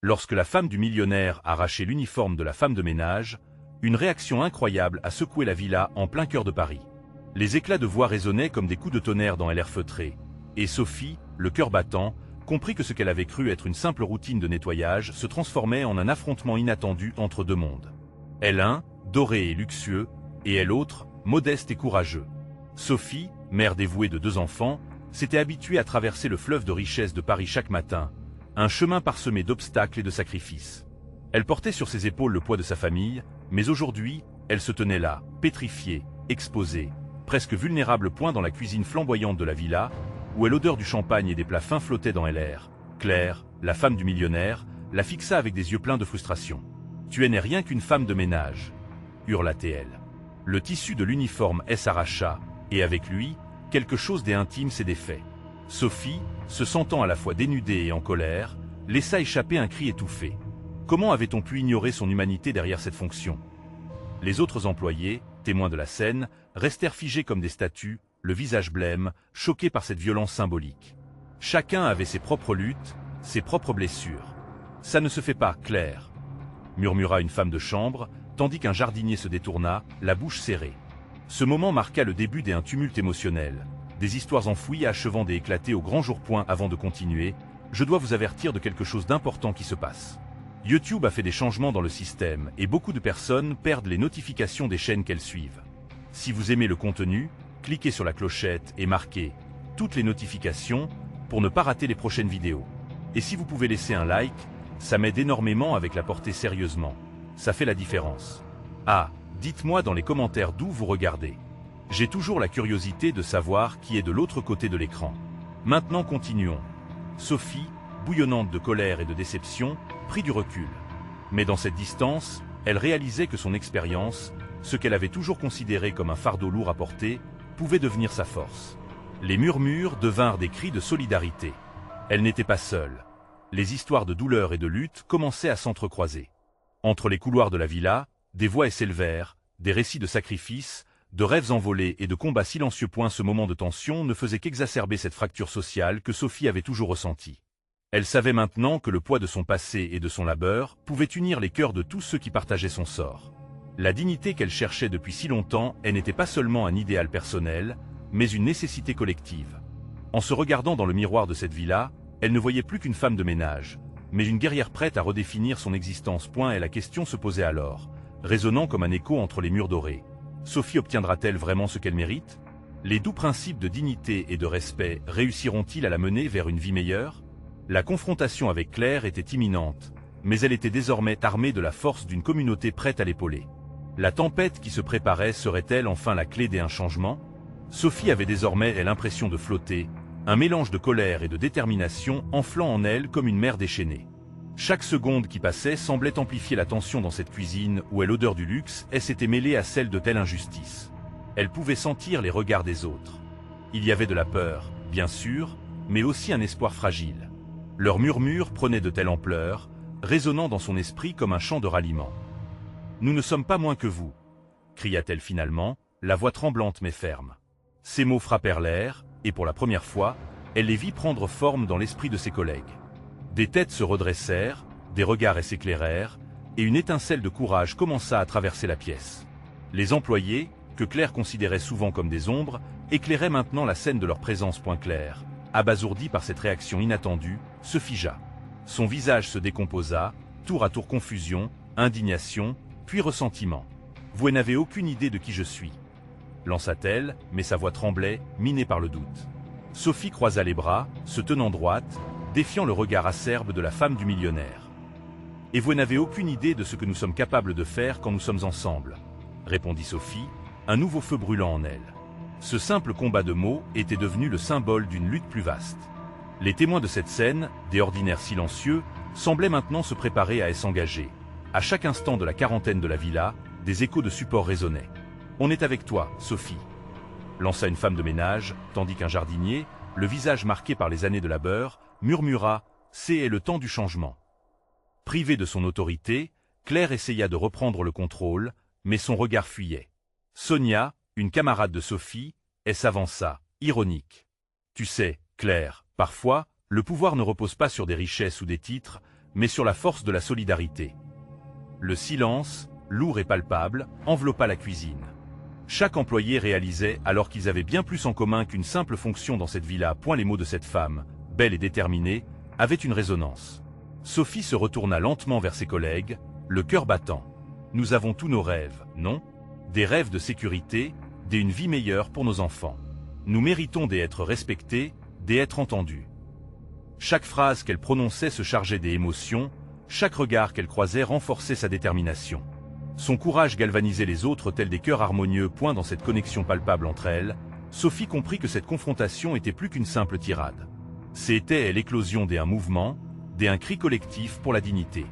Lorsque la femme du millionnaire arrachait l'uniforme de la femme de ménage, une réaction incroyable a secoué la villa en plein cœur de Paris. Les éclats de voix résonnaient comme des coups de tonnerre dans l'air feutré, et Sophie, le cœur battant, comprit que ce qu'elle avait cru être une simple routine de nettoyage se transformait en un affrontement inattendu entre deux mondes. Elle un, doré et luxueux, et elle autre, modeste et courageux. Sophie, mère dévouée de 2 enfants, s'était habituée à traverser le fleuve de richesse de Paris chaque matin, un chemin parsemé d'obstacles et de sacrifices. Elle portait sur ses épaules le poids de sa famille, mais aujourd'hui, elle se tenait là, pétrifiée, exposée, presque vulnérable point dans la cuisine flamboyante de la villa, où l'odeur du champagne et des plats fins flottait dans l'air. Claire, la femme du millionnaire, la fixa avec des yeux pleins de frustration. « Tu n'es rien qu'une femme de ménage », hurla-t-elle. Le tissu de l'uniforme s'arracha, et avec lui, quelque chose d'intime s'est défait. Sophie, se sentant à la fois dénudée et en colère, laissa échapper un cri étouffé. Comment avait-on pu ignorer son humanité derrière cette fonction? Les autres employés, témoins de la scène, restèrent figés comme des statues, le visage blême, choqués par cette violence symbolique. Chacun avait ses propres luttes, ses propres blessures. « Ça ne se fait pas, Claire », murmura une femme de chambre, tandis qu'un jardinier se détourna, la bouche serrée. Ce moment marqua le début d'un tumulte émotionnel, des histoires enfouies achevant d'éclater au grand jour. Avant de continuer, je dois vous avertir de quelque chose d'important qui se passe. YouTube a fait des changements dans le système et beaucoup de personnes perdent les notifications des chaînes qu'elles suivent. Si vous aimez le contenu, cliquez sur la clochette et marquez « Toutes les notifications » pour ne pas rater les prochaines vidéos. Et si vous pouvez laisser un like, ça m'aide énormément avec la portée sérieusement. Ça fait la différence. Ah, dites-moi dans les commentaires d'où vous regardez. J'ai toujours la curiosité de savoir qui est de l'autre côté de l'écran. Maintenant continuons. Sophie, bouillonnante de colère et de déception, prit du recul. Mais dans cette distance, elle réalisait que son expérience, ce qu'elle avait toujours considéré comme un fardeau lourd à porter, pouvait devenir sa force. Les murmures devinrent des cris de solidarité. Elle n'était pas seule. Les histoires de douleur et de lutte commençaient à s'entrecroiser. Entre les couloirs de la villa, des voix s'élevèrent, des récits de sacrifices, de rêves envolés et de combats silencieux. Ce moment de tension ne faisait qu'exacerber cette fracture sociale que Sophie avait toujours ressentie. Elle savait maintenant que le poids de son passé et de son labeur pouvait unir les cœurs de tous ceux qui partageaient son sort. La dignité qu'elle cherchait depuis si longtemps, elle n'était pas seulement un idéal personnel, mais une nécessité collective. En se regardant dans le miroir de cette villa, elle ne voyait plus qu'une femme de ménage, mais une guerrière prête à redéfinir son existence. Et la question se posait alors, résonnant comme un écho entre les murs dorés. Sophie obtiendra-t-elle vraiment ce qu'elle mérite? Les doux principes de dignité et de respect réussiront-ils à la mener vers une vie meilleure? La confrontation avec Claire était imminente, mais elle était désormais armée de la force d'une communauté prête à l'épauler. La tempête qui se préparait serait-elle enfin la clé d'un changement? Sophie avait désormais l'impression de flotter, un mélange de colère et de détermination enflant en elle comme une mer déchaînée. Chaque seconde qui passait semblait amplifier la tension dans cette cuisine où l'odeur du luxe s'était mêlée à celle de telle injustice. Elle pouvait sentir les regards des autres. Il y avait de la peur, bien sûr, mais aussi un espoir fragile. Leurs murmures prenaient de telle ampleur, résonnant dans son esprit comme un chant de ralliement. « Nous ne sommes pas moins que vous », cria-t-elle finalement, la voix tremblante mais ferme. Ces mots frappèrent l'air, et pour la première fois, elle les vit prendre forme dans l'esprit de ses collègues. Des têtes se redressèrent, des regards s'éclairèrent, et une étincelle de courage commença à traverser la pièce. Les employés, que Claire considérait souvent comme des ombres, éclairaient maintenant la scène de leur présence. Claire, abasourdie par cette réaction inattendue, se figea. Son visage se décomposa, tour à tour confusion, indignation, puis ressentiment. « Vous n'avez aucune idée de qui je suis », lança-t-elle, mais sa voix tremblait, minée par le doute. Sophie croisa les bras, se tenant droite, défiant le regard acerbe de la femme du millionnaire. « Et vous n'avez aucune idée de ce que nous sommes capables de faire quand nous sommes ensemble », répondit Sophie, un nouveau feu brûlant en elle. Ce simple combat de mots était devenu le symbole d'une lutte plus vaste. Les témoins de cette scène, des ordinaires silencieux, semblaient maintenant se préparer à s'engager. À chaque instant de la quarantaine de la villa, des échos de support résonnaient. « On est avec toi, Sophie », lança une femme de ménage, tandis qu'un jardinier, le visage marqué par les années de labeur, murmura « C'est le temps du changement ». Privée de son autorité, Claire essaya de reprendre le contrôle, mais son regard fuyait. Sonia, une camarade de Sophie, s'avança, ironique. « Tu sais, Claire, parfois, le pouvoir ne repose pas sur des richesses ou des titres, mais sur la force de la solidarité. Le silence, lourd et palpable, enveloppa la cuisine. Chaque employé réalisait alors qu'ils avaient bien plus en commun qu'une simple fonction dans cette villa. Les mots de cette femme, belle et déterminée, avaient une résonance. Sophie se retourna lentement vers ses collègues, le cœur battant. Nous avons tous nos rêves, non? Des rêves de sécurité, d'une vie meilleure pour nos enfants. Nous méritons d'être respectés, d'être entendus. Chaque phrase qu'elle prononçait se chargeait des émotions, chaque regard qu'elle croisait renforçait sa détermination. Son courage galvanisait les autres tels des cœurs harmonieux. Dans cette connexion palpable entre elles, Sophie comprit que cette confrontation était plus qu'une simple tirade. C'était l'éclosion d'un mouvement, d'un cri collectif pour la dignité.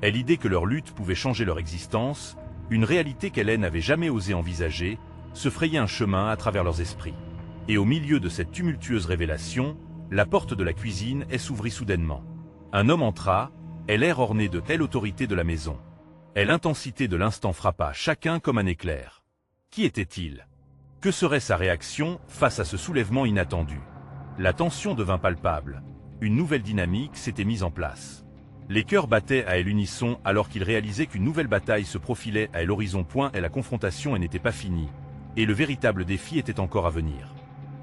L'idée que leur lutte pouvait changer leur existence, une réalité qu'elle n'avait jamais osé envisager, se frayait un chemin à travers leurs esprits. Et au milieu de cette tumultueuse révélation, la porte de la cuisine s'ouvrit soudainement. Un homme entra, l'air orné de telle autorité de la maison. L'intensité de l'instant frappa chacun comme un éclair. Qui était-il? Que serait sa réaction face à ce soulèvement inattendu? La tension devint palpable. Une nouvelle dynamique s'était mise en place. Les cœurs battaient à l'unisson alors qu'ils réalisaient qu'une nouvelle bataille se profilait à l'horizon. La confrontation n'était pas finie, et le véritable défi était encore à venir.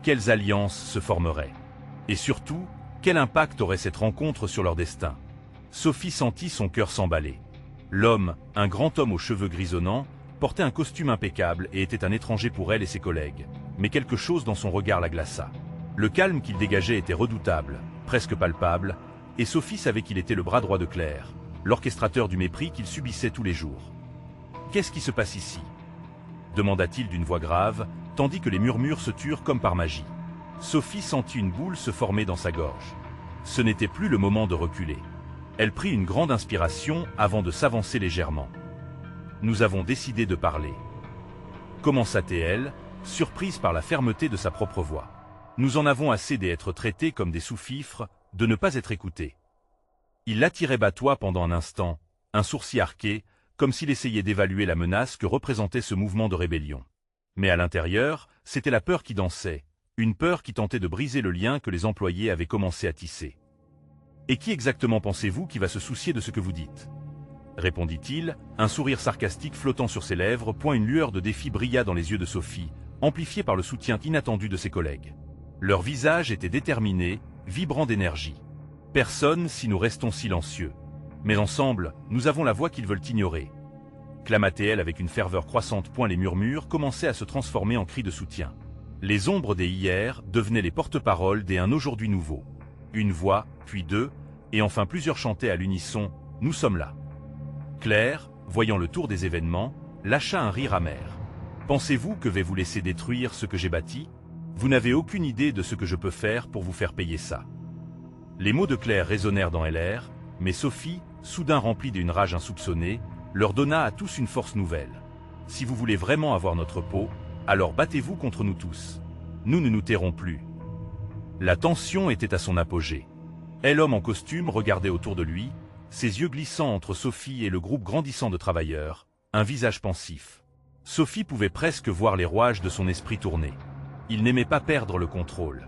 Quelles alliances se formeraient? Et surtout, quel impact aurait cette rencontre sur leur destin? Sophie sentit son cœur s'emballer. L'homme, un grand homme aux cheveux grisonnants, portait un costume impeccable et était un étranger pour elle et ses collègues. Mais quelque chose dans son regard la glaça. Le calme qu'il dégageait était redoutable, presque palpable, et Sophie savait qu'il était le bras droit de Claire, l'orchestrateur du mépris qu'il subissait tous les jours. « Qu'est-ce qui se passe ici ?» demanda-t-il d'une voix grave, tandis que les murmures se turent comme par magie. Sophie sentit une boule se former dans sa gorge. Ce n'était plus le moment de reculer. Elle prit une grande inspiration avant de s'avancer légèrement. « Nous avons décidé de parler. » commença-t-elle, surprise par la fermeté de sa propre voix. « Nous en avons assez d'être traités comme des sous-fifres, de ne pas être écoutés. » Il l'attirait batois pendant un instant, un sourcil arqué, comme s'il essayait d'évaluer la menace que représentait ce mouvement de rébellion. Mais à l'intérieur, c'était la peur qui dansait, une peur qui tentait de briser le lien que les employés avaient commencé à tisser. « Et qui exactement pensez-vous qui va se soucier de ce que vous dites ?» répondit-il, un sourire sarcastique flottant sur ses lèvres. Une lueur de défi brilla dans les yeux de Sophie, amplifiée par le soutien inattendu de ses collègues. Leurs visages étaient déterminés, vibrants d'énergie. « Personne si nous restons silencieux. Mais ensemble, nous avons la voix qu'ils veulent ignorer. » clama-t-elle avec une ferveur croissante. Les murmures commençaient à se transformer en cris de soutien. Les ombres des hier devenaient les porte-paroles d'un aujourd'hui nouveau. Une voix, puis deux, et enfin plusieurs chantaient à l'unisson « Nous sommes là ». Claire, voyant le tour des événements, lâcha un rire amer. « Pensez-vous que vais vous laisser détruire ce que j'ai bâti? Vous n'avez aucune idée de ce que je peux faire pour vous faire payer ça. » Les mots de Claire résonnèrent dans l'air, mais Sophie, soudain remplie d'une rage insoupçonnée, leur donna à tous une force nouvelle. « Si vous voulez vraiment avoir notre peau, alors battez-vous contre nous tous. Nous ne nous tairons plus. » La tension était à son apogée. L'homme en costume regardait autour de lui, ses yeux glissant entre Sophie et le groupe grandissant de travailleurs, un visage pensif. Sophie pouvait presque voir les rouages de son esprit tourner. Il n'aimait pas perdre le contrôle.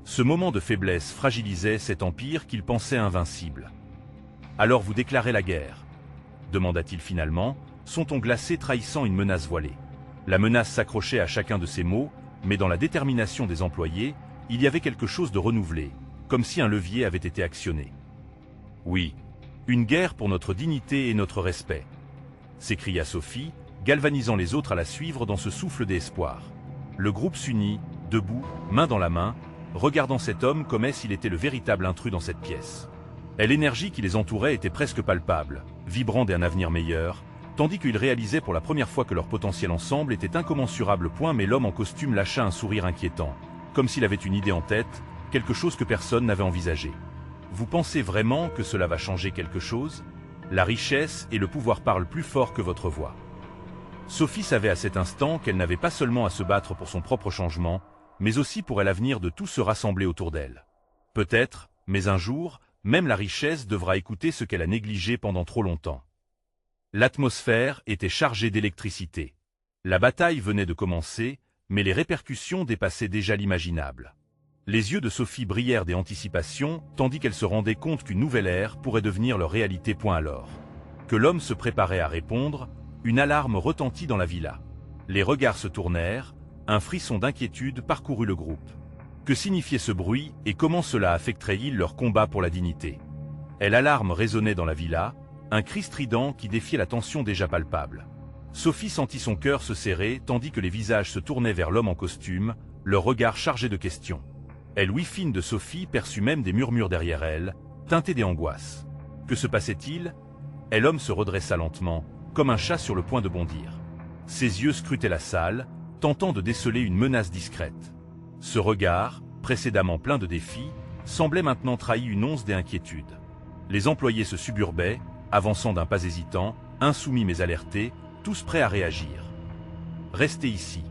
Ce moment de faiblesse fragilisait cet empire qu'il pensait invincible. « Alors vous déclarez la guerre ?» demanda-t-il finalement, son ton glacé trahissant une menace voilée. La menace s'accrochait à chacun de ses mots, mais dans la détermination des employés, il y avait quelque chose de renouvelé, comme si un levier avait été actionné. « Oui, une guerre pour notre dignité et notre respect !» s'écria Sophie, galvanisant les autres à la suivre dans ce souffle d'espoir. Le groupe s'unit, debout, main dans la main, regardant cet homme comme s'il était le véritable intrus dans cette pièce. Et l'énergie qui les entourait était presque palpable, vibrant d'un avenir meilleur, tandis qu'ils réalisaient pour la première fois que leur potentiel ensemble était incommensurable. Mais l'homme en costume lâcha un sourire inquiétant, comme s'il avait une idée en tête, quelque chose que personne n'avait envisagé. « Vous pensez vraiment que cela va changer quelque chose? La richesse et le pouvoir parlent plus fort que votre voix. » Sophie savait à cet instant qu'elle n'avait pas seulement à se battre pour son propre changement, mais aussi pour l'avenir de tous se rassembler autour d'elle. Peut-être, mais un jour, même la richesse devra écouter ce qu'elle a négligé pendant trop longtemps. L'atmosphère était chargée d'électricité. La bataille venait de commencer, mais les répercussions dépassaient déjà l'imaginable. Les yeux de Sophie brillèrent d'anticipation, tandis qu'elle se rendait compte qu'une nouvelle ère pourrait devenir leur réalité. Alors que l'homme se préparait à répondre, une alarme retentit dans la villa. Les regards se tournèrent, un frisson d'inquiétude parcourut le groupe. Que signifiait ce bruit et comment cela affecterait-il leur combat pour la dignité? L'alarme résonnait dans la villa, un cri strident qui défiait la tension déjà palpable. Sophie sentit son cœur se serrer tandis que les visages se tournaient vers l'homme en costume, leurs regards chargés de questions. L'ouïe fine de Sophie perçut même des murmures derrière elle, teintés d'angoisse. Que se passait-il? L'homme se redressa lentement, comme un chat sur le point de bondir. Ses yeux scrutaient la salle, tentant de déceler une menace discrète. Ce regard, précédemment plein de défis, semblait maintenant trahir une once d'inquiétude. Les employés se suburbaient, avançant d'un pas hésitant, insoumis mais alertés, tous prêts à réagir. « Restez ici »,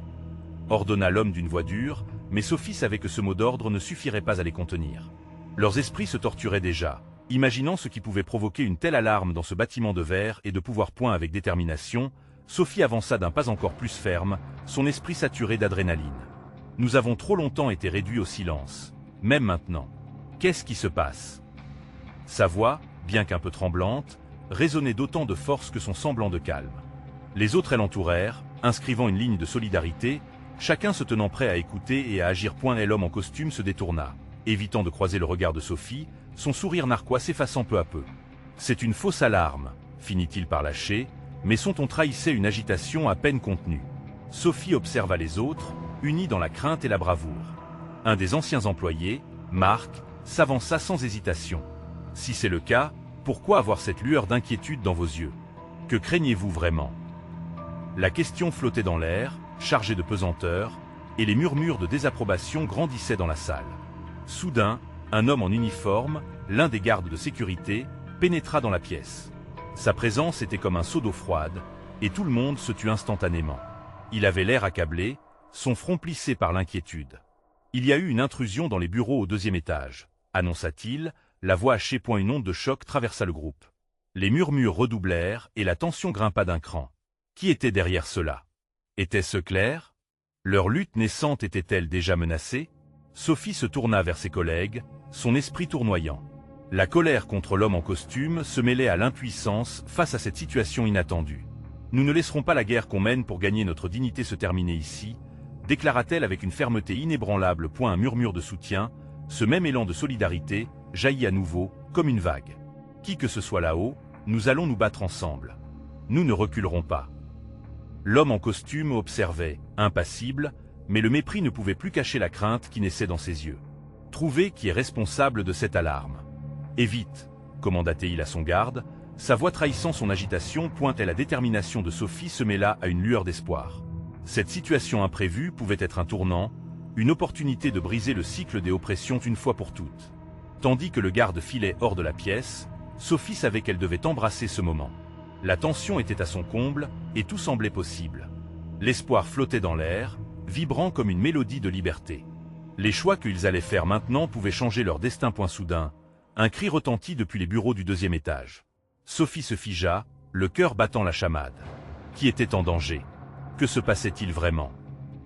ordonna l'homme d'une voix dure, mais Sophie savait que ce mot d'ordre ne suffirait pas à les contenir. Leurs esprits se torturaient déjà, imaginant ce qui pouvait provoquer une telle alarme dans ce bâtiment de verre et de pouvoir point avec détermination. Sophie avança d'un pas encore plus ferme, son esprit saturé d'adrénaline. « Nous avons trop longtemps été réduits au silence. Même maintenant. Qu'est-ce qui se passe ?» Sa voix, bien qu'un peu tremblante, résonnait d'autant de force que son semblant de calme. Les autres l'entourèrent, inscrivant une ligne de solidarité, chacun se tenant prêt à écouter et à agir. L'homme en costume se détourna, évitant de croiser le regard de Sophie, son sourire narquois s'effaçant peu à peu. « C'est une fausse alarme », finit-il par lâcher, mais son ton trahissait une agitation à peine contenue. Sophie observa les autres, unis dans la crainte et la bravoure. Un des anciens employés, Marc, s'avança sans hésitation. « Si c'est le cas, pourquoi avoir cette lueur d'inquiétude dans vos yeux? Que craignez-vous vraiment ?» La question flottait dans l'air, chargée de pesanteur, et les murmures de désapprobation grandissaient dans la salle. Soudain, un homme en uniforme, l'un des gardes de sécurité, pénétra dans la pièce. Sa présence était comme un seau d'eau froide, et tout le monde se tut instantanément. Il avait l'air accablé, son front plissé par l'inquiétude. « Il y a eu une intrusion dans les bureaux au 2e étage », annonça-t-il, la voix hachée. Une onde de choc traversa le groupe. Les murmures redoublèrent et la tension grimpa d'un cran. Qui était derrière cela? Était-ce clair? Leur lutte naissante était-elle déjà menacée? Sophie se tourna vers ses collègues, son esprit tournoyant. La colère contre l'homme en costume se mêlait à l'impuissance face à cette situation inattendue. « Nous ne laisserons pas la guerre qu'on mène pour gagner notre dignité se terminer ici », déclara-t-elle avec une fermeté inébranlable. Un murmure de soutien, ce même élan de solidarité, jaillit à nouveau, comme une vague. « Qui que ce soit là-haut, nous allons nous battre ensemble. Nous ne reculerons pas. » L'homme en costume observait, impassible, mais le mépris ne pouvait plus cacher la crainte qui naissait dans ses yeux. « Trouvez qui est responsable de cette alarme. Et vite !» commanda-t-il à son garde, sa voix trahissant son agitation. La détermination de Sophie se mêla à une lueur d'espoir. Cette situation imprévue pouvait être un tournant, une opportunité de briser le cycle des oppressions une fois pour toutes. Tandis que le garde filait hors de la pièce, Sophie savait qu'elle devait embrasser ce moment. La tension était à son comble, et tout semblait possible. L'espoir flottait dans l'air, vibrant comme une mélodie de liberté. Les choix qu'ils allaient faire maintenant pouvaient changer leur destin. Soudain, un cri retentit depuis les bureaux du 2e étage. Sophie se figea, le cœur battant la chamade. Qui était en danger? Que se passait-il vraiment?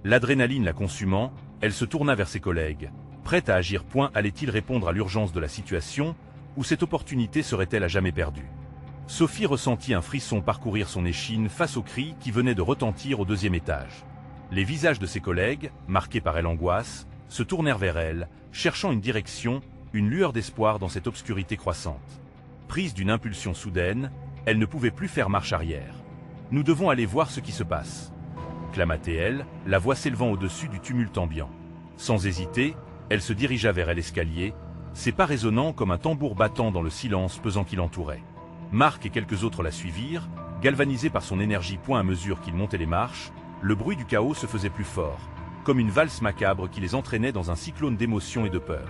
L'adrénaline la consumant, elle se tourna vers ses collègues, prête à agir. Allait-il répondre à l'urgence de la situation, ou cette opportunité serait-elle à jamais perdue? Sophie ressentit un frisson parcourir son échine face au cri qui venait de retentir au 2e étage. Les visages de ses collègues, marqués par l'angoisse, se tournèrent vers elle, cherchant une direction, une lueur d'espoir dans cette obscurité croissante. Prise d'une impulsion soudaine, elle ne pouvait plus faire marche arrière. « Nous devons aller voir ce qui se passe », clama-t-elle, la voix s'élevant au-dessus du tumulte ambiant. Sans hésiter, elle se dirigea vers l'escalier, ses pas résonnant comme un tambour battant dans le silence pesant qui l'entourait. Marc et quelques autres la suivirent, galvanisés par son énergie. À mesure qu'ils montaient les marches, le bruit du chaos se faisait plus fort, comme une valse macabre qui les entraînait dans un cyclone d'émotion et de peur.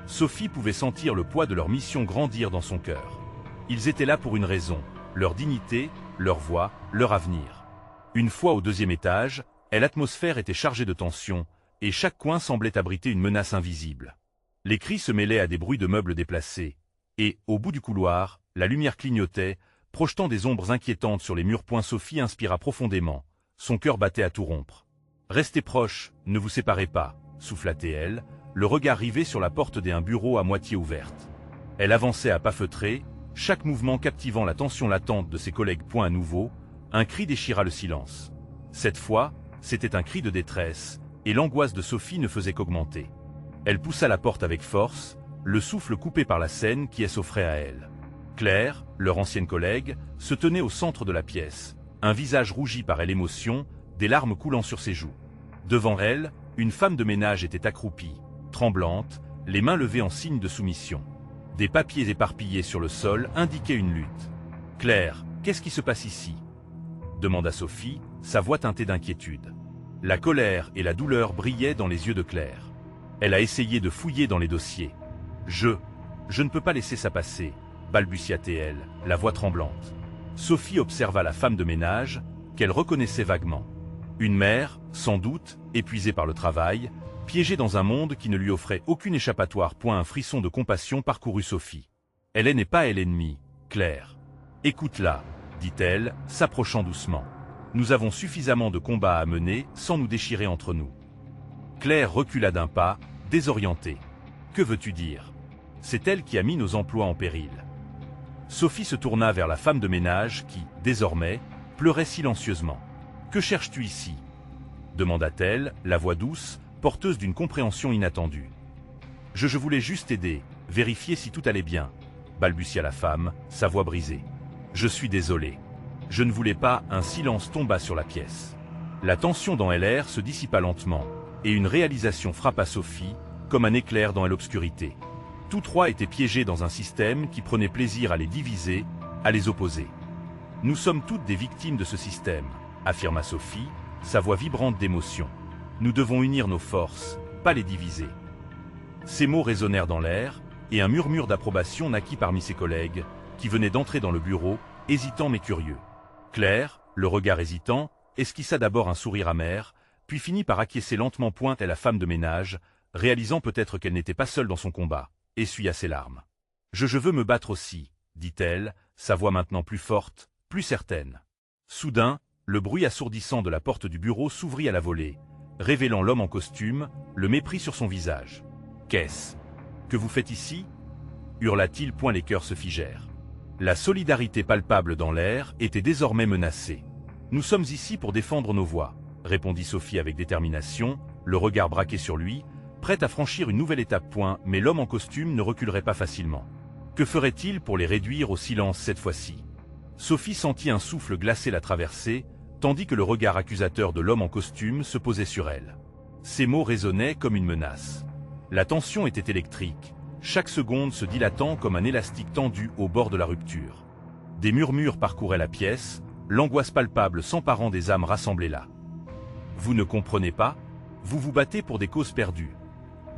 Sophie pouvait sentir le poids de leur mission grandir dans son cœur. Ils étaient là pour une raison, leur dignité, leur voix, leur avenir. Une fois au 2e étage, l'atmosphère était chargée de tension, et chaque coin semblait abriter une menace invisible. Les cris se mêlaient à des bruits de meubles déplacés, et, au bout du couloir, la lumière clignotait, projetant des ombres inquiétantes sur les murs. Sophie inspira profondément, son cœur battait à tout rompre. « Restez proches, ne vous séparez pas », souffla-t-elle, le regard rivé sur la porte d'un bureau à moitié ouverte. Elle avançait à pas feutrés, chaque mouvement captivant l'attention latente de ses collègues. À nouveau, un cri déchira le silence. Cette fois, c'était un cri de détresse, et l'angoisse de Sophie ne faisait qu'augmenter. Elle poussa la porte avec force, le souffle coupé par la scène qui s'offrait à elle. Claire, leur ancienne collègue, se tenait au centre de la pièce, un visage rougi par l'émotion, des larmes coulant sur ses joues. Devant elle, une femme de ménage était accroupie, tremblante, les mains levées en signe de soumission. Des papiers éparpillés sur le sol indiquaient une lutte. « Claire, qu'est-ce qui se passe ici ?» demanda Sophie, sa voix teintée d'inquiétude. La colère et la douleur brillaient dans les yeux de Claire. Elle a essayé de fouiller dans les dossiers. « Je ne peux pas laisser ça passer », balbutia-t-elle, la voix tremblante. Sophie observa la femme de ménage, qu'elle reconnaissait vaguement. Une mère, sans doute, épuisée par le travail, piégée dans un monde qui ne lui offrait aucune échappatoire. Un frisson de compassion parcourut Sophie. « Elle n'est pas elle ennemie, Claire. Écoute-la, » dit-elle, s'approchant doucement. « Nous avons suffisamment de combats à mener sans nous déchirer entre nous. » Claire recula d'un pas, désorientée. « Que veux-tu dire ? C'est elle qui a mis nos emplois en péril. » Sophie se tourna vers la femme de ménage qui, désormais, pleurait silencieusement. « Que cherches-tu ici ?» demanda-t-elle, la voix douce, porteuse d'une compréhension inattendue. « Je voulais juste aider, vérifier si tout allait bien, » balbutia la femme, sa voix brisée. « Je suis désolé. Je ne voulais pas. » Un silence tomba sur la pièce. La tension dans l'air se dissipa lentement, et une réalisation frappa Sophie, comme un éclair dans l'obscurité. Tous trois étaient piégés dans un système qui prenait plaisir à les diviser, à les opposer. « Nous sommes toutes des victimes de ce système, » affirma Sophie, sa voix vibrante d'émotion. « Nous devons unir nos forces, pas les diviser. » Ces mots résonnèrent dans l'air, et un murmure d'approbation naquit parmi ses collègues, qui venaient d'entrer dans le bureau, hésitants mais curieux. Claire, le regard hésitant, esquissa d'abord un sourire amer, puis finit par acquiescer lentement. Et la femme de ménage, réalisant peut-être qu'elle n'était pas seule dans son combat, essuya ses larmes. « Je veux me battre aussi, » dit-elle, sa voix maintenant plus forte, plus certaine. Soudain, le bruit assourdissant de la porte du bureau s'ouvrit à la volée, révélant l'homme en costume, le mépris sur son visage. « Qu'est-ce que vous faites ici ?» hurla-t-il. Les cœurs se figèrent. La solidarité palpable dans l'air était désormais menacée. « Nous sommes ici pour défendre nos voix, » répondit Sophie avec détermination, le regard braqué sur lui, prête à franchir une nouvelle étape. Mais l'homme en costume ne reculerait pas facilement. Que ferait-il pour les réduire au silence cette fois-ci? Sophie sentit un souffle glacé la traverser, tandis que le regard accusateur de l'homme en costume se posait sur elle. Ces mots résonnaient comme une menace. La tension était électrique, chaque seconde se dilatant comme un élastique tendu au bord de la rupture. Des murmures parcouraient la pièce, l'angoisse palpable s'emparant des âmes rassemblées là. « Vous ne comprenez pas? Vous vous battez pour des causes perdues »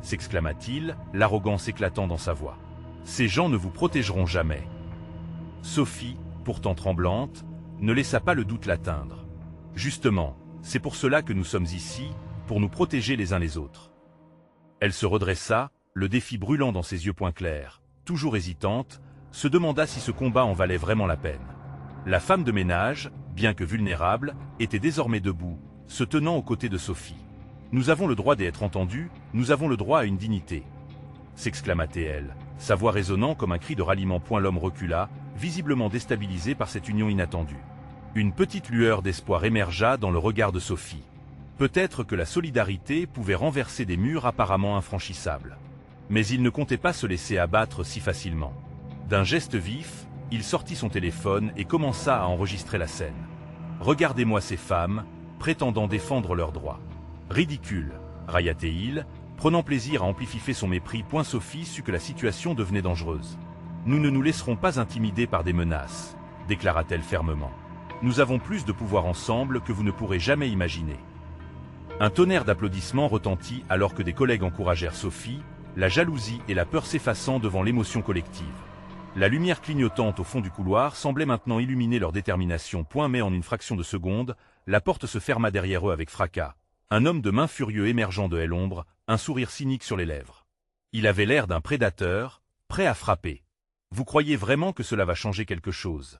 s'exclama-t-il, l'arrogance éclatant dans sa voix. « Ces gens ne vous protégeront jamais. » Sophie, pourtant tremblante, ne laissa pas le doute l'atteindre. « Justement, c'est pour cela que nous sommes ici, pour nous protéger les uns les autres. » Elle se redressa, le défi brûlant dans ses yeux clairs, toujours hésitante, se demanda si ce combat en valait vraiment la peine. La femme de ménage, bien que vulnérable, était désormais debout, se tenant aux côtés de Sophie. « Nous avons le droit d'être entendus, nous avons le droit à une dignité » s'exclama-t-elle, sa voix résonnant comme un cri de ralliement. L'homme recula, visiblement déstabilisé par cette union inattendue. Une petite lueur d'espoir émergea dans le regard de Sophie. Peut-être que la solidarité pouvait renverser des murs apparemment infranchissables. Mais il ne comptait pas se laisser abattre si facilement. D'un geste vif, il sortit son téléphone et commença à enregistrer la scène. « Regardez-moi ces femmes, prétendant défendre leurs droits. Ridicule, railla-t-il, prenant plaisir à amplifier son mépris. Sophie sut que la situation devenait dangereuse. « Nous ne nous laisserons pas intimider par des menaces, » déclara-t-elle fermement. « Nous avons plus de pouvoir ensemble que vous ne pourrez jamais imaginer. » Un tonnerre d'applaudissements retentit alors que des collègues encouragèrent Sophie, la jalousie et la peur s'effaçant devant l'émotion collective. La lumière clignotante au fond du couloir semblait maintenant illuminer leur détermination. Mais en une fraction de seconde, la porte se ferma derrière eux avec fracas. Un homme de main furieux émergeant de l'ombre, un sourire cynique sur les lèvres. Il avait l'air d'un prédateur, prêt à frapper. « Vous croyez vraiment que cela va changer quelque chose ?»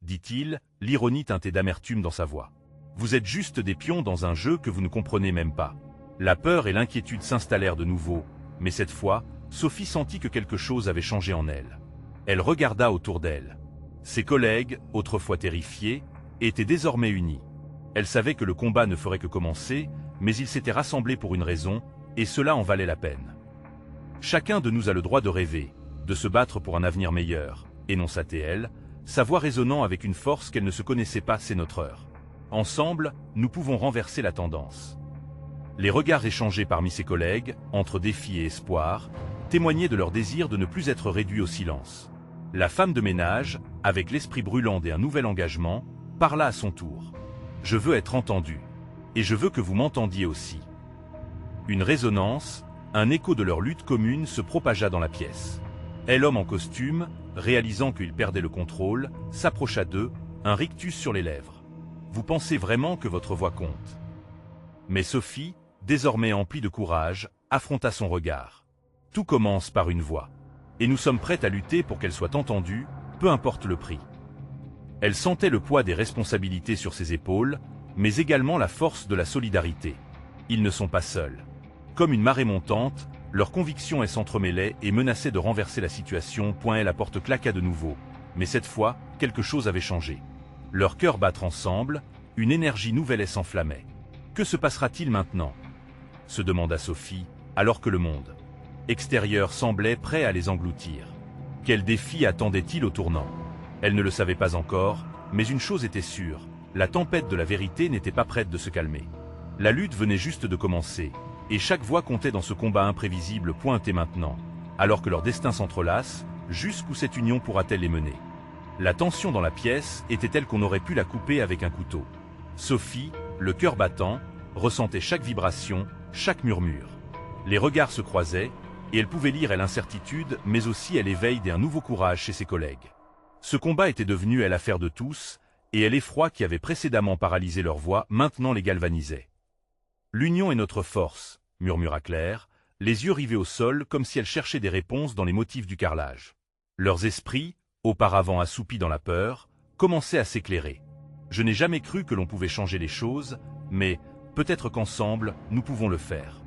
dit-il, l'ironie teintée d'amertume dans sa voix. « Vous êtes juste des pions dans un jeu que vous ne comprenez même pas. » La peur et l'inquiétude s'installèrent de nouveau, Mais cette fois, Sophie sentit que quelque chose avait changé en elle. Elle regarda autour d'elle. Ses collègues, autrefois terrifiés, étaient désormais unis. Elle savait que le combat ne ferait que commencer, mais ils s'étaient rassemblés pour une raison, et cela en valait la peine. Chacun de nous a le droit de rêver, de se battre pour un avenir meilleur, énonça-t-elle, sa voix résonnant avec une force qu'elle ne se connaissait pas, c'est notre heure. Ensemble, nous pouvons renverser la tendance. Les regards échangés parmi ses collègues, entre défi et espoir, témoignaient de leur désir de ne plus être réduits au silence. La femme de ménage, avec l'esprit brûlant et un nouvel engagement, parla à son tour. « Je veux être entendue. Et je veux que vous m'entendiez aussi. » Une résonance, un écho de leur lutte commune se propagea dans la pièce. Et l'homme en costume, réalisant qu'il perdait le contrôle, s'approcha d'eux, un rictus sur les lèvres. « Vous pensez vraiment que votre voix compte ?» Mais Sophie, désormais emplie de courage, affronta son regard. « Tout commence par une voix. Et nous sommes prêtes à lutter pour qu'elle soit entendue, peu importe le prix. » Elle sentait le poids des responsabilités sur ses épaules, mais également la force de la solidarité. Ils ne sont pas seuls. Comme une marée montante, leurs convictions s'entremêlaient et menaçaient de renverser la situation. La porte claqua de nouveau, mais cette fois, quelque chose avait changé. Leurs cœurs battent ensemble, une énergie nouvelle s'enflammait. Que se passera-t-il maintenant ? Se demanda Sophie, alors que le monde extérieur semblait prêt à les engloutir. Quel défi attendait-il au tournant ? Elle ne le savait pas encore, mais une chose était sûre, la tempête de la vérité n'était pas prête de se calmer. La lutte venait juste de commencer, et chaque voix comptait dans ce combat imprévisible. Et maintenant, alors que leur destin s'entrelace, jusqu'où cette union pourra-t-elle les mener ? La tension dans la pièce était telle qu'on aurait pu la couper avec un couteau. Sophie, le cœur battant, ressentait chaque vibration, chaque murmure. Les regards se croisaient, et elle pouvait lire l'incertitude, mais aussi l'éveil d'un nouveau courage chez ses collègues. Ce combat était devenu l'affaire de tous, et l'effroi qui avait précédemment paralysé leur voix maintenant les galvanisait. « L'union est notre force », murmura Claire, les yeux rivés au sol comme si elle cherchait des réponses dans les motifs du carrelage. Leurs esprits, auparavant assoupis dans la peur, commençaient à s'éclairer. « Je n'ai jamais cru que l'on pouvait changer les choses, mais peut-être qu'ensemble, nous pouvons le faire. »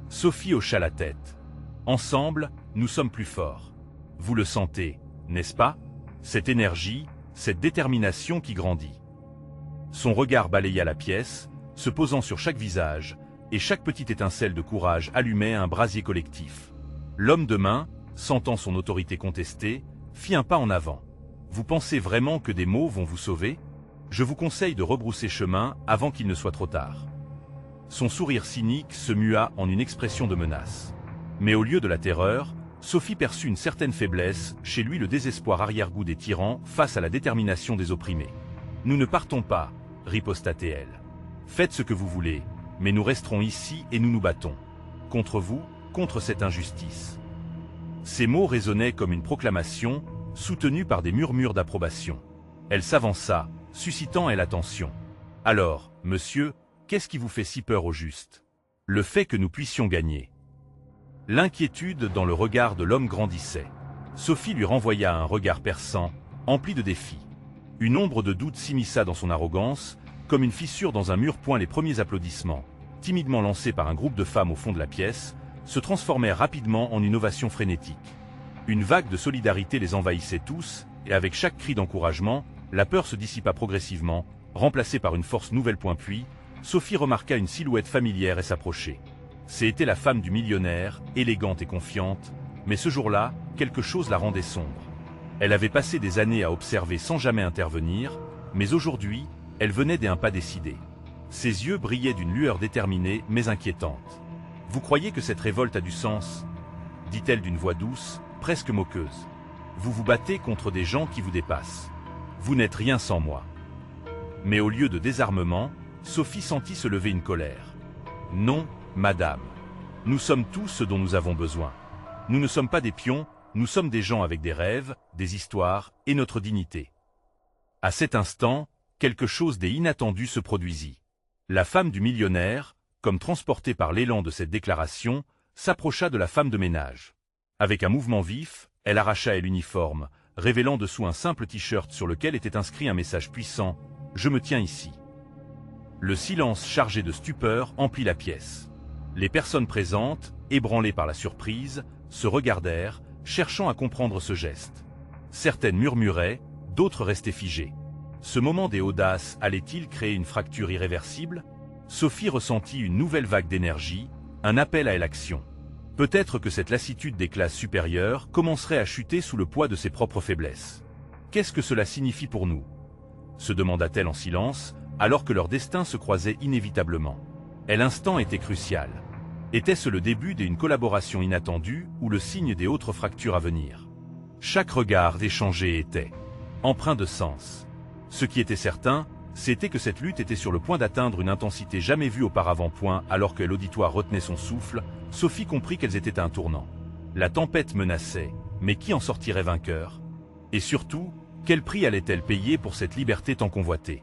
Sophie hocha la tête. « Ensemble, nous sommes plus forts. Vous le sentez, n'est-ce pas ? Cette énergie, cette détermination qui grandit. » Son regard balaya la pièce, se posant sur chaque visage, et chaque petite étincelle de courage allumait un brasier collectif. L'homme de main, sentant son autorité contestée, fit un pas en avant. « Vous pensez vraiment que des mots vont vous sauver ? Je vous conseille de rebrousser chemin avant qu'il ne soit trop tard. » Son sourire cynique se mua en une expression de menace. Mais au lieu de la terreur, Sophie perçut une certaine faiblesse, chez lui le désespoir arrière-goût des tyrans face à la détermination des opprimés. « Nous ne partons pas, » riposta-t-elle. « Faites ce que vous voulez, mais nous resterons ici et nous nous battons. Contre vous, contre cette injustice. » Ces mots résonnaient comme une proclamation, soutenue par des murmures d'approbation. Elle s'avança, suscitant l'attention. « Alors, monsieur, qu'est-ce qui vous fait si peur au juste ? Le fait que nous puissions gagner. » L'inquiétude dans le regard de l'homme grandissait. Sophie lui renvoya un regard perçant, empli de défis. Une ombre de doute s'immisça dans son arrogance, comme une fissure dans un mur. Les premiers applaudissements, timidement lancés par un groupe de femmes au fond de la pièce, se transformèrent rapidement en une ovation frénétique. Une vague de solidarité les envahissait tous, et avec chaque cri d'encouragement, la peur se dissipa progressivement, remplacée par une force nouvelle. Puis, Sophie remarqua une silhouette familière et s'approchait. C'était la femme du millionnaire, élégante et confiante, mais ce jour-là, quelque chose la rendait sombre. Elle avait passé des années à observer sans jamais intervenir, mais aujourd'hui, elle venait d'un pas décidé. Ses yeux brillaient d'une lueur déterminée mais inquiétante. « Vous croyez que cette révolte a du sens ?» dit-elle d'une voix douce, presque moqueuse. « Vous vous battez contre des gens qui vous dépassent. Vous n'êtes rien sans moi. » Mais au lieu de désarmement, Sophie sentit se lever une colère. « Non, madame. Nous sommes tous ce dont nous avons besoin. Nous ne sommes pas des pions, nous sommes des gens avec des rêves, des histoires et notre dignité. » À cet instant, quelque chose d'inattendu se produisit. La femme du millionnaire, comme transportée par l'élan de cette déclaration, s'approcha de la femme de ménage. Avec un mouvement vif, elle arracha l'uniforme, révélant dessous un simple t-shirt sur lequel était inscrit un message puissant « Je me tiens ici ». Le silence chargé de stupeur emplit la pièce. Les personnes présentes, ébranlées par la surprise, se regardèrent, cherchant à comprendre ce geste. Certaines murmuraient, d'autres restaient figées. Ce moment des audaces allait-il créer une fracture irréversible? Sophie ressentit une nouvelle vague d'énergie, un appel à l'action. Peut-être que cette lassitude des classes supérieures commencerait à chuter sous le poids de ses propres faiblesses. Qu'est-ce que cela signifie pour nous? Se demanda-t-elle en silence, alors que leur destin se croisait inévitablement. Et l'instant était crucial. Était-ce le début d'une collaboration inattendue ou le signe des autres fractures à venir? Chaque regard échangé était empreint de sens. Ce qui était certain, c'était que cette lutte était sur le point d'atteindre une intensité jamais vue auparavant. Alors que l'auditoire retenait son souffle, Sophie comprit qu'elles étaient à un tournant. La tempête menaçait, mais qui en sortirait vainqueur? Et surtout, quel prix allait-elle payer pour cette liberté tant convoitée?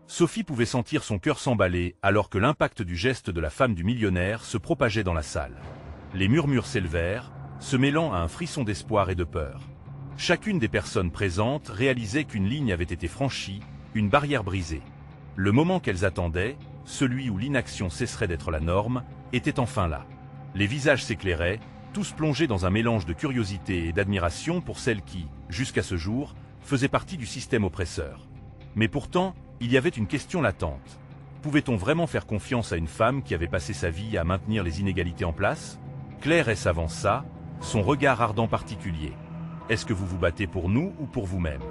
Sophie pouvait sentir son cœur s'emballer alors que l'impact du geste de la femme du millionnaire se propageait dans la salle. Les murmures s'élevèrent, se mêlant à un frisson d'espoir et de peur. Chacune des personnes présentes réalisait qu'une ligne avait été franchie, une barrière brisée. Le moment qu'elles attendaient, celui où l'inaction cesserait d'être la norme, était enfin là. Les visages s'éclairaient, tous plongés dans un mélange de curiosité et d'admiration pour celle qui, jusqu'à ce jour, faisait partie du système oppresseur. Mais pourtant, il y avait une question latente. Pouvait-on vraiment faire confiance à une femme qui avait passé sa vie à maintenir les inégalités en place? Claire s'avança, son regard ardent particulier. Est-ce que vous vous battez pour nous ou pour vous-même?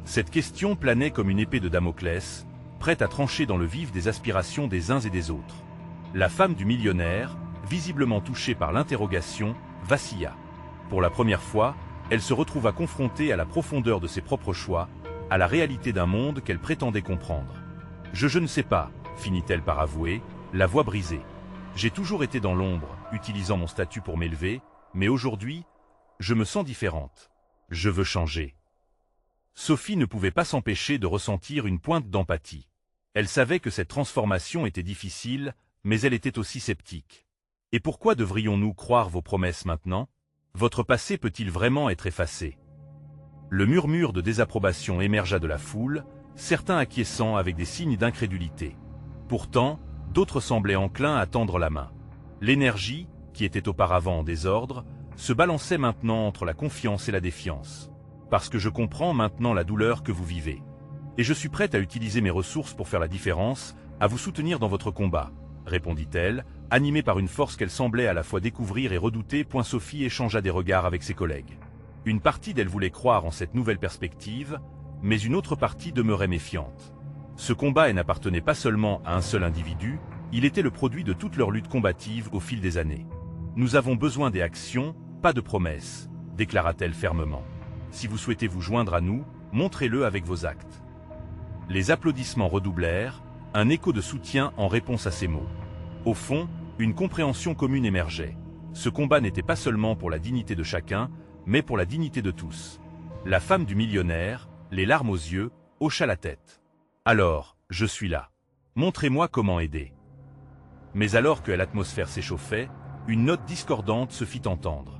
Cette question planait comme une épée de Damoclès, prête à trancher dans le vif des aspirations des uns et des autres. La femme du millionnaire, visiblement touchée par l'interrogation, vacilla. Pour la première fois, elle se retrouva confrontée à la profondeur de ses propres choix, à la réalité d'un monde qu'elle prétendait comprendre. Je ne sais pas, finit-elle par avouer, la voix brisée. J'ai toujours été dans l'ombre, utilisant mon statut pour m'élever, mais aujourd'hui, je me sens différente. Je veux changer. Sophie ne pouvait pas s'empêcher de ressentir une pointe d'empathie. Elle savait que cette transformation était difficile, mais elle était aussi sceptique. Et pourquoi devrions-nous croire vos promesses maintenant? Votre passé peut-il vraiment être effacé? Le murmure de désapprobation émergea de la foule, certains acquiesçant avec des signes d'incrédulité. Pourtant, d'autres semblaient enclins à tendre la main. L'énergie, qui était auparavant en désordre, se balançait maintenant entre la confiance et la défiance. Parce que je comprends maintenant la douleur que vous vivez. Et je suis prête à utiliser mes ressources pour faire la différence, à vous soutenir dans votre combat, répondit-elle, animée par une force qu'elle semblait à la fois découvrir et redouter. Sophie échangea des regards avec ses collègues. Une partie d'elle voulait croire en cette nouvelle perspective, mais une autre partie demeurait méfiante. Ce combat n'appartenait pas seulement à un seul individu, il était le produit de toute leur lutte combative au fil des années. Nous avons besoin des actions, pas de promesses, déclara-t-elle fermement. Si vous souhaitez vous joindre à nous, montrez-le avec vos actes. Les applaudissements redoublèrent, un écho de soutien en réponse à ces mots. Au fond, une compréhension commune émergeait. Ce combat n'était pas seulement pour la dignité de chacun, mais pour la dignité de tous. La femme du millionnaire, les larmes aux yeux, hocha la tête. Alors, je suis là. Montrez-moi comment aider. Mais alors que l'atmosphère s'échauffait, une note discordante se fit entendre.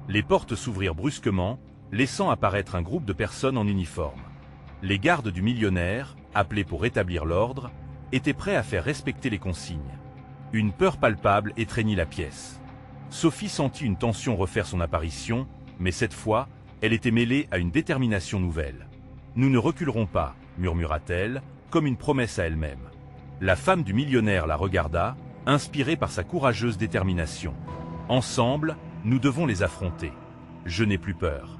Les portes s'ouvrirent brusquement, laissant apparaître un groupe de personnes en uniforme. Les gardes du millionnaire, appelés pour rétablir l'ordre, étaient prêts à faire respecter les consignes. Une peur palpable étreignit la pièce. Sophie sentit une tension refaire son apparition, mais cette fois, elle était mêlée à une détermination nouvelle. « Nous ne reculerons pas », murmura-t-elle, comme une promesse à elle-même. La femme du millionnaire la regarda, inspirée par sa courageuse détermination. « Ensemble, nous devons les affronter. Je n'ai plus peur. »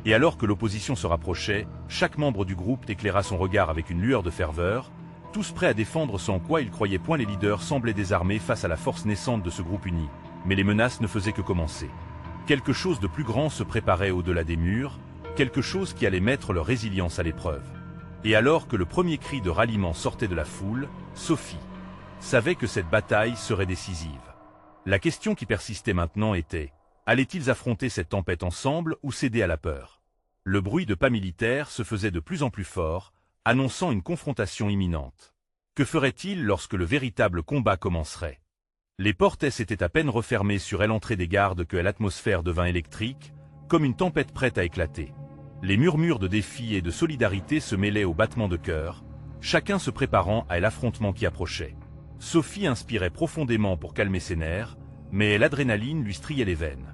Et alors que l'opposition se rapprochait, chaque membre du groupe éclaira son regard avec une lueur de ferveur, tous prêts à défendre ce en quoi ils croyaient. Les leaders semblaient désarmés face à la force naissante de ce groupe uni, mais les menaces ne faisaient que commencer. Quelque chose de plus grand se préparait au-delà des murs, quelque chose qui allait mettre leur résilience à l'épreuve. Et alors que le premier cri de ralliement sortait de la foule, Sophie savait que cette bataille serait décisive. La question qui persistait maintenant était: allaient-ils affronter cette tempête ensemble ou céder à la peur? Le bruit de pas militaires se faisait de plus en plus fort, annonçant une confrontation imminente. Que ferait-il lorsque le véritable combat commencerait? Les portes s'étaient à peine refermées sur elle. L'entrée des gardes que l'atmosphère devint électrique, comme une tempête prête à éclater. Les murmures de défi et de solidarité se mêlaient aux battements de cœur, chacun se préparant à l'affrontement qui approchait. Sophie inspirait profondément pour calmer ses nerfs, mais l'adrénaline lui striait les veines.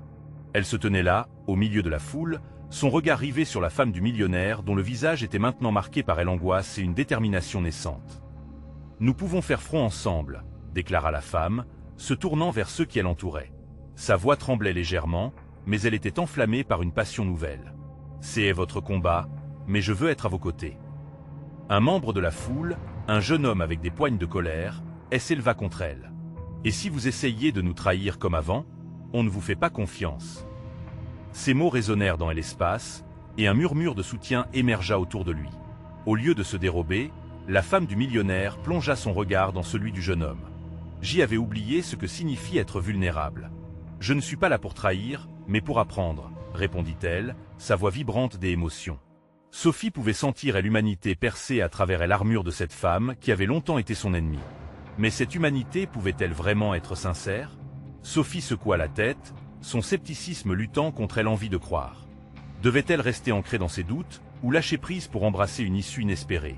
Elle se tenait là, au milieu de la foule, son regard rivé sur la femme du millionnaire dont le visage était maintenant marqué par l'angoisse et une détermination naissante. « Nous pouvons faire front ensemble », déclara la femme, se tournant vers ceux qui l'entouraient. Sa voix tremblait légèrement, mais elle était enflammée par une passion nouvelle. « C'est votre combat, mais je veux être à vos côtés. » Un membre de la foule, un jeune homme avec des poignes de colère, s'éleva contre elle. « Et si vous essayiez de nous trahir comme avant, on ne vous fait pas confiance. » Ces mots résonnèrent dans l'espace, et un murmure de soutien émergea autour de lui. Au lieu de se dérober, la femme du millionnaire plongea son regard dans celui du jeune homme. J'y avais oublié ce que signifie être vulnérable. « Je ne suis pas là pour trahir, mais pour apprendre », répondit-elle, sa voix vibrante des émotions. Sophie pouvait sentir l'humanité percée à travers l'armure de cette femme qui avait longtemps été son ennemie. Mais cette humanité pouvait-elle vraiment être sincère? Sophie secoua la tête, son scepticisme luttant contre l'envie de croire. Devait-elle rester ancrée dans ses doutes, ou lâcher prise pour embrasser une issue inespérée?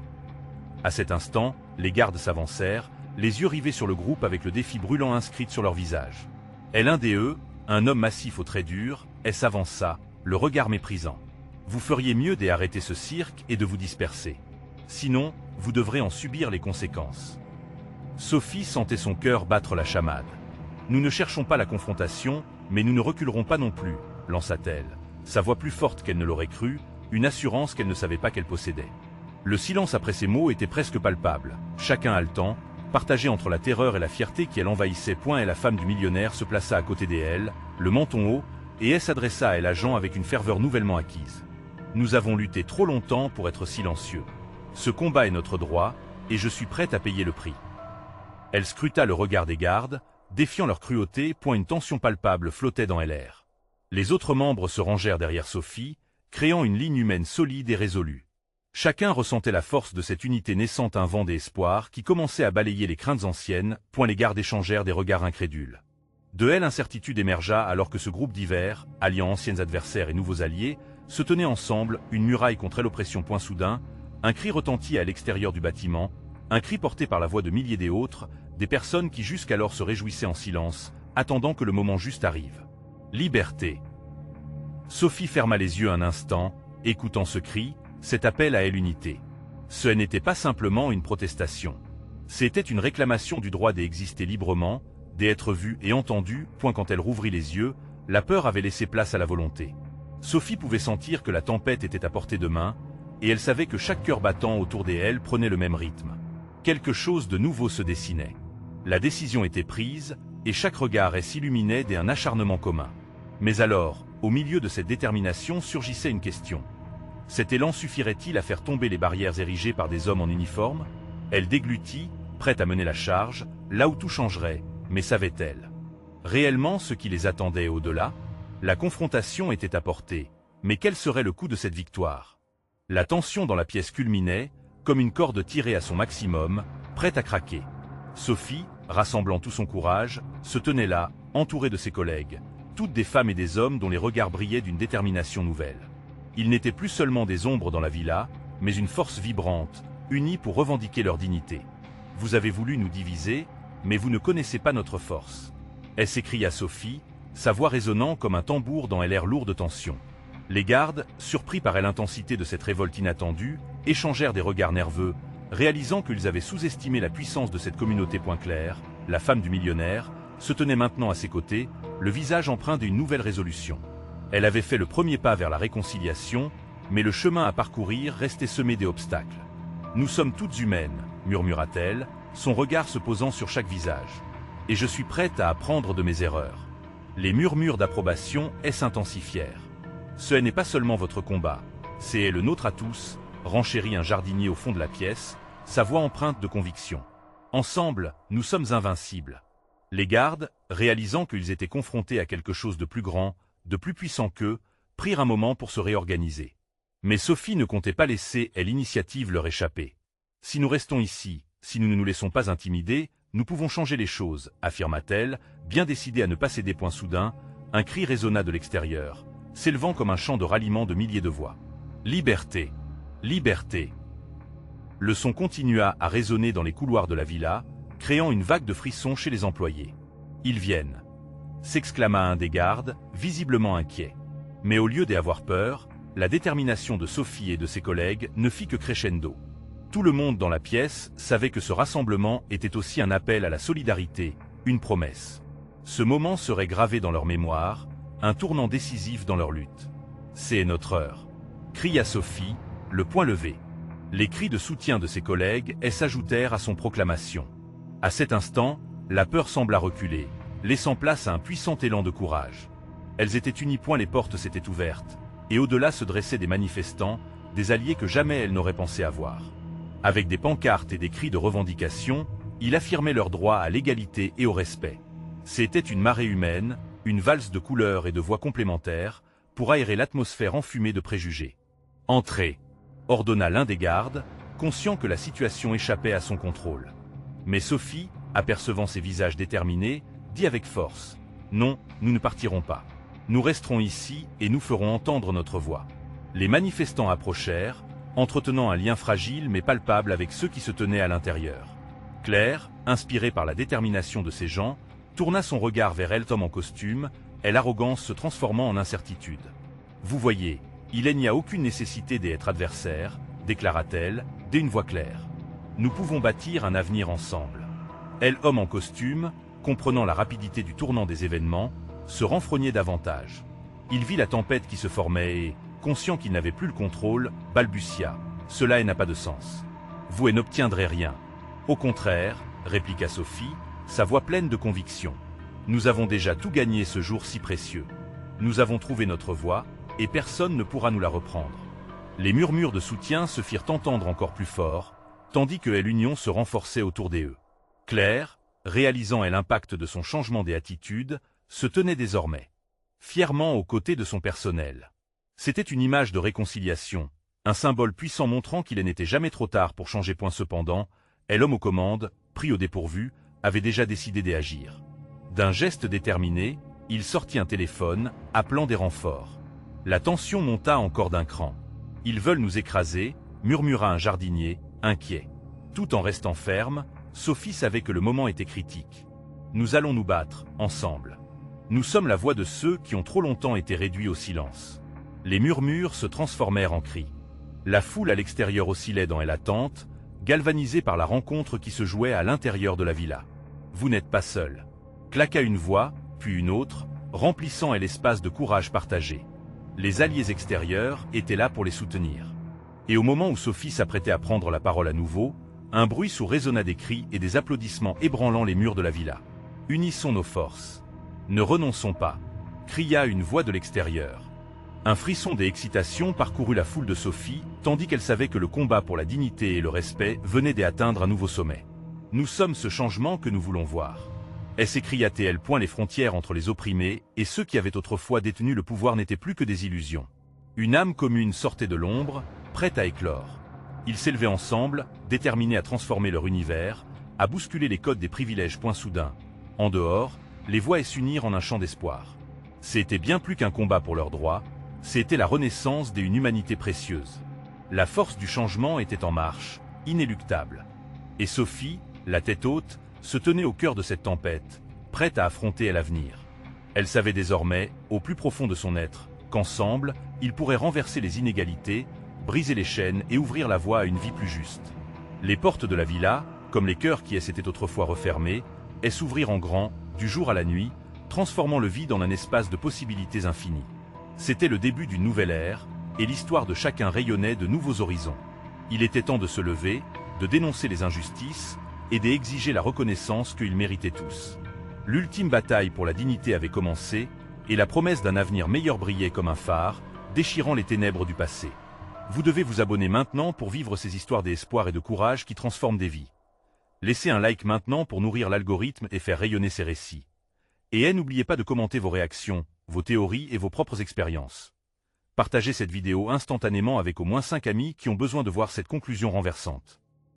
À cet instant, les gardes s'avancèrent, les yeux rivés sur le groupe avec le défi brûlant inscrit sur leur visage. Et l'un d'eux, un homme massif aux traits durs, s'avança, le regard méprisant. « Vous feriez mieux d'arrêter ce cirque et de vous disperser. Sinon, vous devrez en subir les conséquences. » Sophie sentait son cœur battre la chamade. « Nous ne cherchons pas la confrontation, mais nous ne reculerons pas non plus, » lança-t-elle, sa voix plus forte qu'elle ne l'aurait cru, une assurance qu'elle ne savait pas qu'elle possédait. Le silence après ces mots était presque palpable, chacun haletant, partagé entre la terreur et la fierté qui l'envahissait. Et la femme du millionnaire se plaça à côté d'elle, le menton haut, et s'adressa à l'agent avec une ferveur nouvellement acquise. « Nous avons lutté trop longtemps pour être silencieux. Ce combat est notre droit, et je suis prête à payer le prix. » Elle scruta le regard des gardes, défiant leur cruauté. Une tension palpable flottait dans l'air. Les autres membres se rangèrent derrière Sophie, créant une ligne humaine solide et résolue. Chacun ressentait la force de cette unité naissante, un vent d'espoir qui commençait à balayer les craintes anciennes. Les gardes échangèrent des regards incrédules. De l'incertitude émergea alors que ce groupe divers, alliant anciens adversaires et nouveaux alliés, se tenait ensemble, une muraille contre l'oppression. Soudain, un cri retentit à l'extérieur du bâtiment, un cri porté par la voix de milliers d'autres, des personnes qui jusqu'alors se réjouissaient en silence, attendant que le moment juste arrive. Liberté. Sophie ferma les yeux un instant, écoutant ce cri, cet appel à l'unité. Ce n'était pas simplement une protestation. C'était une réclamation du droit d'exister librement, d'être vue et entendue. Quand elle rouvrit les yeux, la peur avait laissé place à la volonté. Sophie pouvait sentir que la tempête était à portée de main, et elle savait que chaque cœur battant autour d'elle prenait le même rythme. Quelque chose de nouveau se dessinait. La décision était prise, et chaque regard s'illuminait d'un acharnement commun. Mais alors, au milieu de cette détermination surgissait une question. Cet élan suffirait-il à faire tomber les barrières érigées par des hommes en uniforme? Elle déglutit, prête à mener la charge, là où tout changerait, mais savait-elle réellement ce qui les attendait au-delà? La confrontation était à portée, mais quel serait le coût de cette victoire? La tension dans la pièce culminait, comme une corde tirée à son maximum, prête à craquer. Sophie, rassemblant tout son courage, se tenait là, entourée de ses collègues, toutes des femmes et des hommes dont les regards brillaient d'une détermination nouvelle. Ils n'étaient plus seulement des ombres dans la villa, mais une force vibrante, unie pour revendiquer leur dignité. « Vous avez voulu nous diviser, mais vous ne connaissez pas notre force. » s'écria Sophie, sa voix résonnant comme un tambour dans l'air lourd de tension. Les gardes, surpris par l'intensité de cette révolte inattendue, échangèrent des regards nerveux, réalisant qu'ils avaient sous-estimé la puissance de cette communauté. Claire, la femme du millionnaire, se tenait maintenant à ses côtés, le visage empreint d'une nouvelle résolution. Elle avait fait le premier pas vers la réconciliation, mais le chemin à parcourir restait semé d'obstacles. « Nous sommes toutes humaines », murmura-t-elle, son regard se posant sur chaque visage. « Et je suis prête à apprendre de mes erreurs. » Les murmures d'approbation s'intensifièrent. « Ce n'est pas seulement votre combat, c'est le nôtre à tous », renchérit un jardinier au fond de la pièce, sa voix empreinte de conviction. « Ensemble, nous sommes invincibles. » Les gardes, réalisant qu'ils étaient confrontés à quelque chose de plus grand, de plus puissant qu'eux, prirent un moment pour se réorganiser. Mais Sophie ne comptait pas laisser l'initiative leur échapper. « Si nous restons ici, si nous ne nous laissons pas intimider, nous pouvons changer les choses, » affirma-t-elle, bien décidée à ne pas céder. Soudain, un cri résonna de l'extérieur, s'élevant comme un chant de ralliement de milliers de voix. « Liberté! Liberté !» Le son continua à résonner dans les couloirs de la villa, créant une vague de frissons chez les employés. « Ils viennent !» s'exclama un des gardes, visiblement inquiet. Mais au lieu d'avoir peur, la détermination de Sophie et de ses collègues ne fit que crescendo. Tout le monde dans la pièce savait que ce rassemblement était aussi un appel à la solidarité, une promesse. Ce moment serait gravé dans leur mémoire, un tournant décisif dans leur lutte. « C'est notre heure !» cria Sophie, le poing levé. Les cris de soutien de ses collègues s'ajoutèrent à son proclamation. À cet instant, la peur sembla reculer, laissant place à un puissant élan de courage. Elles étaient unies, les portes s'étaient ouvertes, et au-delà se dressaient des manifestants, des alliés que jamais elles n'auraient pensé avoir. Avec des pancartes et des cris de revendication, ils affirmaient leur droit à l'égalité et au respect. C'était une marée humaine, une valse de couleurs et de voix complémentaires, pour aérer l'atmosphère enfumée de préjugés. « Entrez !» ordonna l'un des gardes, conscient que la situation échappait à son contrôle. Mais Sophie, apercevant ces visages déterminés, dit avec force « Non, nous ne partirons pas. Nous resterons ici et nous ferons entendre notre voix. » Les manifestants approchèrent, entretenant un lien fragile mais palpable avec ceux qui se tenaient à l'intérieur. Claire, inspirée par la détermination de ces gens, tourna son regard vers l'homme en costume, et l'arrogance se transformant en incertitude. « Vous voyez, il n'y a aucune nécessité d'être adversaire, déclara-t-elle, d'une voix claire. Nous pouvons bâtir un avenir ensemble. » L'homme en costume, comprenant la rapidité du tournant des événements, se renfrognait davantage. Il vit la tempête qui se formait et, conscient qu'il n'avait plus le contrôle, balbutia. « Cela n'a pas de sens. Vous n'obtiendrez rien. » « Au contraire, » répliqua Sophie, sa voix pleine de conviction. « Nous avons déjà tout gagné ce jour si précieux. Nous avons trouvé notre voie, et personne ne pourra nous la reprendre. » Les murmures de soutien se firent entendre encore plus fort, tandis que l'union se renforçait autour d'eux. Claire, réalisant l'impact de son changement d'attitude, se tenait désormais fièrement aux côtés de son personnel. C'était une image de réconciliation, un symbole puissant montrant qu'il n'était jamais trop tard pour changer. Cependant, l'homme aux commandes, pris au dépourvu, avait déjà décidé d'agir. D'un geste déterminé, il sortit un téléphone, appelant des renforts. La tension monta encore d'un cran. « Ils veulent nous écraser », murmura un jardinier, inquiet. Tout en restant ferme, Sophie savait que le moment était critique. « Nous allons nous battre, ensemble. Nous sommes la voix de ceux qui ont trop longtemps été réduits au silence. » Les murmures se transformèrent en cris. La foule à l'extérieur oscillait dans l'attente, galvanisée par la rencontre qui se jouait à l'intérieur de la villa. « Vous n'êtes pas seul », claqua une voix, puis une autre, remplissant l'espace de courage partagé. Les alliés extérieurs étaient là pour les soutenir. Et au moment où Sophie s'apprêtait à prendre la parole à nouveau, un bruit sourd résonna des cris et des applaudissements ébranlant les murs de la villa. « Unissons nos forces. Ne renonçons pas », cria une voix de l'extérieur. Un frisson d'excitation parcourut la foule de Sophie, tandis qu'elle savait que le combat pour la dignité et le respect venait d'atteindre un nouveau sommet. « Nous sommes ce changement que nous voulons voir. » s'écria-t-elle. Les frontières entre les opprimés et ceux qui avaient autrefois détenu le pouvoir n'étaient plus que des illusions. Une âme commune sortait de l'ombre, prête à éclore. Ils s'élevaient ensemble, déterminés à transformer leur univers, à bousculer les codes des privilèges. Soudain, en dehors, les voix s'unirent en un chant d'espoir. C'était bien plus qu'un combat pour leurs droits, c'était la renaissance d'une humanité précieuse. La force du changement était en marche, inéluctable. Et Sophie, la tête haute, se tenait au cœur de cette tempête, prête à affronter l'avenir. Elle savait désormais, au plus profond de son être, qu'ensemble, ils pourraient renverser les inégalités, briser les chaînes et ouvrir la voie à une vie plus juste. Les portes de la villa, comme les cœurs qui s'étaient autrefois refermés, s'ouvrirent en grand, du jour à la nuit, transformant le vide en un espace de possibilités infinies. C'était le début d'une nouvelle ère, et l'histoire de chacun rayonnait de nouveaux horizons. Il était temps de se lever, de dénoncer les injustices, et d'exiger la reconnaissance qu'ils méritaient tous. L'ultime bataille pour la dignité avait commencé, et la promesse d'un avenir meilleur brillait comme un phare, déchirant les ténèbres du passé. Vous devez vous abonner maintenant pour vivre ces histoires d'espoir et de courage qui transforment des vies. Laissez un like maintenant pour nourrir l'algorithme et faire rayonner ces récits. Et n'oubliez pas de commenter vos réactions, vos théories et vos propres expériences. Partagez cette vidéo instantanément avec au moins 5 amis qui ont besoin de voir cette conclusion renversante.